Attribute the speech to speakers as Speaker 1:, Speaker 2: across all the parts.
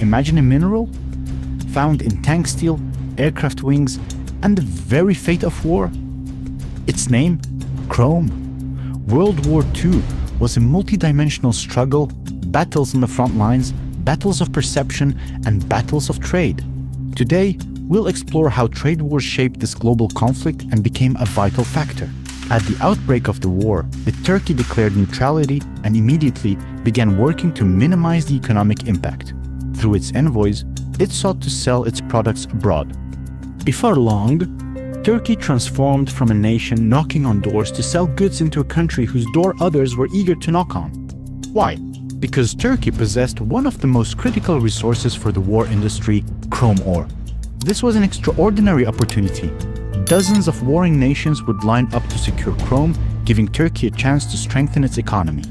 Speaker 1: Imagine a mineral found in tank steel, aircraft wings, and the very fate of war. Its name? Chrome. World War II was a multi-dimensional struggle, battles on the front lines, battles of perception, and battles of trade. Today, we'll explore how trade wars shaped this global conflict and became a vital factor. At the outbreak of the war, Turkey declared neutrality and immediately began working to minimize the economic impact. Through its envoys, it sought to sell its products abroad. Before long, Turkey transformed from a nation knocking on doors to sell goods into a country whose door others were eager to knock on. Why? Because Turkey possessed one of the most critical resources for the war industry, chrome ore. This was an extraordinary opportunity. Dozens of warring nations would line up to secure chrome, giving Turkey a chance to strengthen its economy.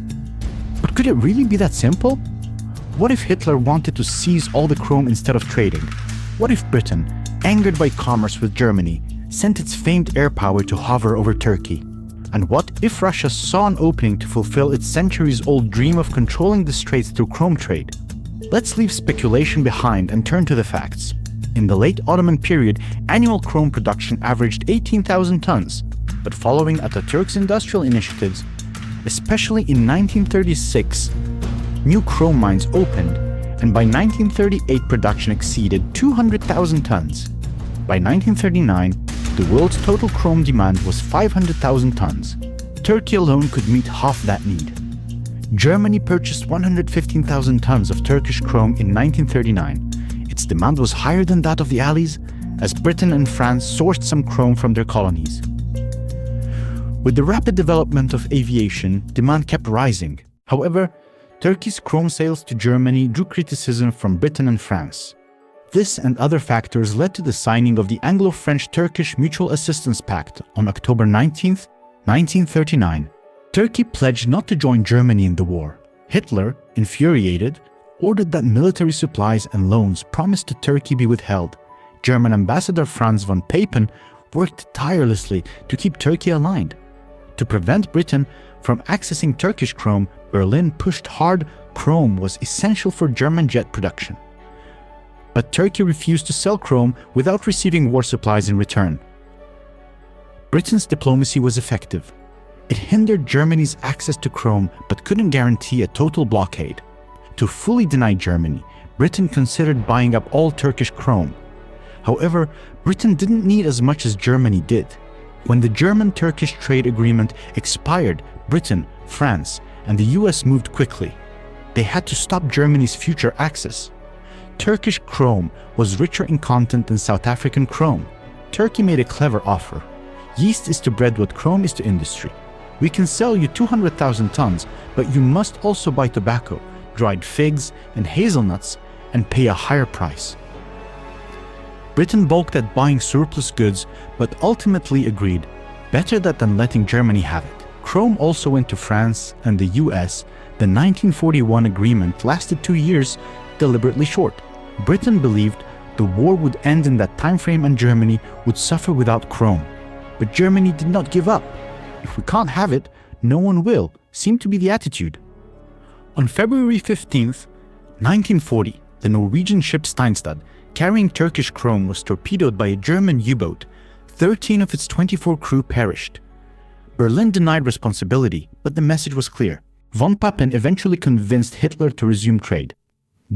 Speaker 1: But could it really be that simple? What if Hitler wanted to seize all the chrome instead of trading? What if Britain, angered by commerce with Germany, sent its famed air power to hover over Turkey? And what if Russia saw an opening to fulfill its centuries-old dream of controlling the straits through chrome trade? Let's leave speculation behind and turn to the facts. In the late Ottoman period, annual chrome production averaged 18,000 tons. But following Atatürk's industrial initiatives, especially in 1936, new chrome mines opened, and by 1938 production exceeded 200,000 tons. By 1939, the world's total chrome demand was 500,000 tons. Turkey alone could meet half that need. Germany purchased 115,000 tons of Turkish chrome in 1939. Its demand was higher than that of the Allies, as Britain and France sourced some chrome from their colonies. With the rapid development of aviation, demand kept rising. However, Turkey's chrome sales to Germany drew criticism from Britain and France. This and other factors led to the signing of the Anglo-French-Turkish Mutual Assistance Pact on October 19, 1939. Turkey pledged not to join Germany in the war. Hitler, infuriated, ordered that military supplies and loans promised to Turkey be withheld. German Ambassador Franz von Papen worked tirelessly to keep Turkey aligned. To prevent Britain from accessing Turkish chrome, Berlin pushed hard. Chrome was essential for German jet production. But Turkey refused to sell chrome without receiving war supplies in return. Britain's diplomacy was effective. It hindered Germany's access to chrome but couldn't guarantee a total blockade. To fully deny Germany, Britain considered buying up all Turkish chrome. However, Britain didn't need as much as Germany did. When the German-Turkish trade agreement expired, Britain, France, and the US moved quickly. They had to stop Germany's future access. Turkish chrome was richer in content than South African chrome. Turkey made a clever offer. Yeast is to bread what chrome is to industry. We can sell you 200,000 tons, but you must also buy tobacco, dried figs, and hazelnuts, and pay a higher price. Britain balked at buying surplus goods, but ultimately agreed, better that than letting Germany have it. Chrome also went to France and the US. The 1941 agreement lasted 2 years, deliberately short. Britain believed the war would end in that time frame and Germany would suffer without chrome. But Germany did not give up. If we can't have it, no one will, seemed to be the attitude. On February 15, 1940, the Norwegian ship Steinstad, carrying Turkish chrome, was torpedoed by a German U-boat. 13 of its 24 crew perished. Berlin denied responsibility, but the message was clear. Von Papen eventually convinced Hitler to resume trade.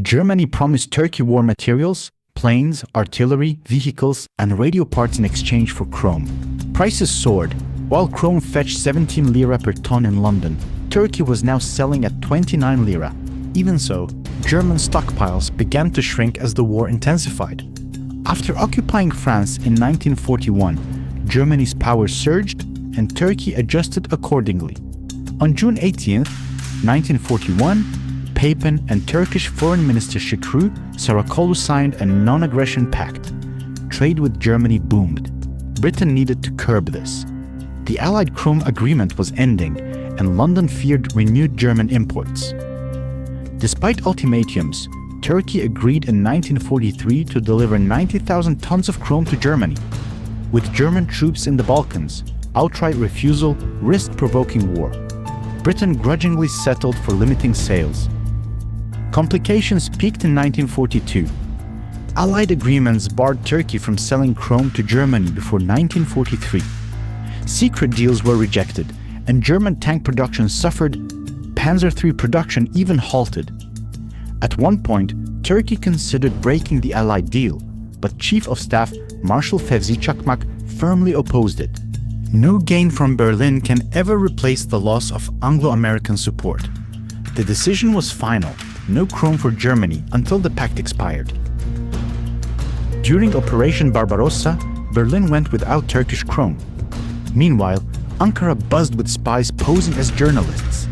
Speaker 1: Germany promised Turkey war materials, planes, artillery, vehicles, and radio parts in exchange for chrome. Prices soared. While chrome fetched 17 lira per ton in London, Turkey was now selling at 29 lira. Even so, German stockpiles began to shrink as the war intensified. After occupying France in 1941, Germany's power surged and Turkey adjusted accordingly. On June 18, 1941, Papen and Turkish Foreign Minister Şükrü Saracoğlu signed a non-aggression pact. Trade with Germany boomed. Britain needed to curb this. The Allied chrome agreement was ending, and London feared renewed German imports. Despite ultimatums, Turkey agreed in 1943 to deliver 90,000 tons of chrome to Germany. With German troops in the Balkans, outright refusal risked provoking war. Britain grudgingly settled for limiting sales. Complications peaked in 1942. Allied agreements barred Turkey from selling chrome to Germany before 1943. Secret deals were rejected, and German tank production suffered. Panzer III production even halted. At one point, Turkey considered breaking the Allied deal, but Chief of Staff Marshal Fevzi Çakmak firmly opposed it. No gain from Berlin can ever replace the loss of Anglo-American support. The decision was final: no chrome for Germany until the pact expired. During Operation Barbarossa, Berlin went without Turkish chrome. Meanwhile, Ankara buzzed with spies posing as journalists.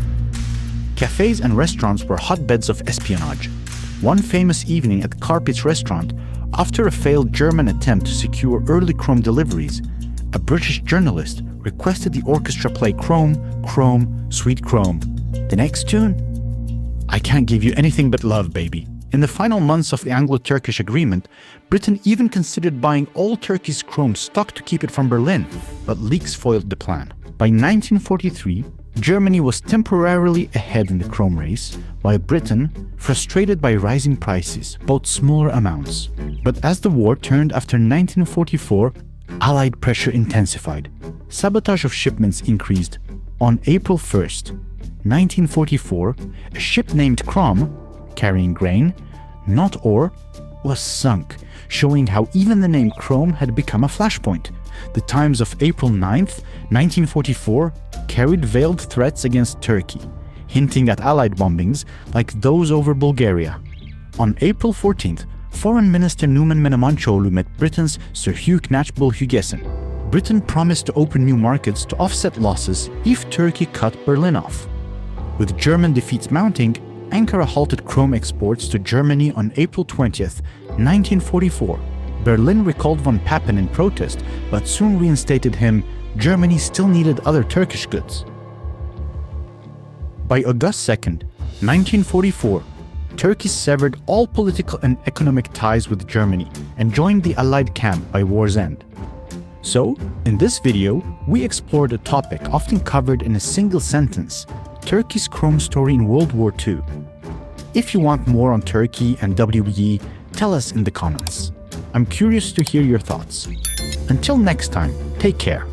Speaker 1: Cafes and restaurants were hotbeds of espionage. One famous evening at Karpit's restaurant, after a failed German attempt to secure early chrome deliveries, a British journalist requested the orchestra play Chrome, Chrome, Sweet Chrome. The next tune? I can't give you anything but love, baby. In the final months of the Anglo-Turkish agreement, Britain even considered buying all Turkey's chrome stock to keep it from Berlin, but leaks foiled the plan. By 1943, Germany was temporarily ahead in the chrome race, while Britain, frustrated by rising prices, bought smaller amounts. But as the war turned after 1944, Allied pressure intensified. Sabotage of shipments increased. On April 1st, 1944, a ship named Krom, carrying grain, not ore, was sunk, showing how even the name chrome had become a flashpoint. The Times of April 9th, 1944, carried veiled threats against Turkey, hinting at Allied bombings like those over Bulgaria. On April 14th, Foreign Minister Numan Menemançoğlu met Britain's Sir Hugh Knatchbull Hugesson. Britain promised to open new markets to offset losses if Turkey cut Berlin off. With German defeats mounting, Ankara halted chrome exports to Germany on April 20th, 1944. Berlin recalled von Papen in protest, but soon reinstated him. Germany still needed other Turkish goods. By August 2nd, 1944, Turkey severed all political and economic ties with Germany and joined the Allied camp by war's end. So, in this video, we explored a topic often covered in a single sentence: Turkey's chrome story in World War II. If you want more on Turkey and WWII, tell us in the comments. I'm curious to hear your thoughts. Until next time, take care.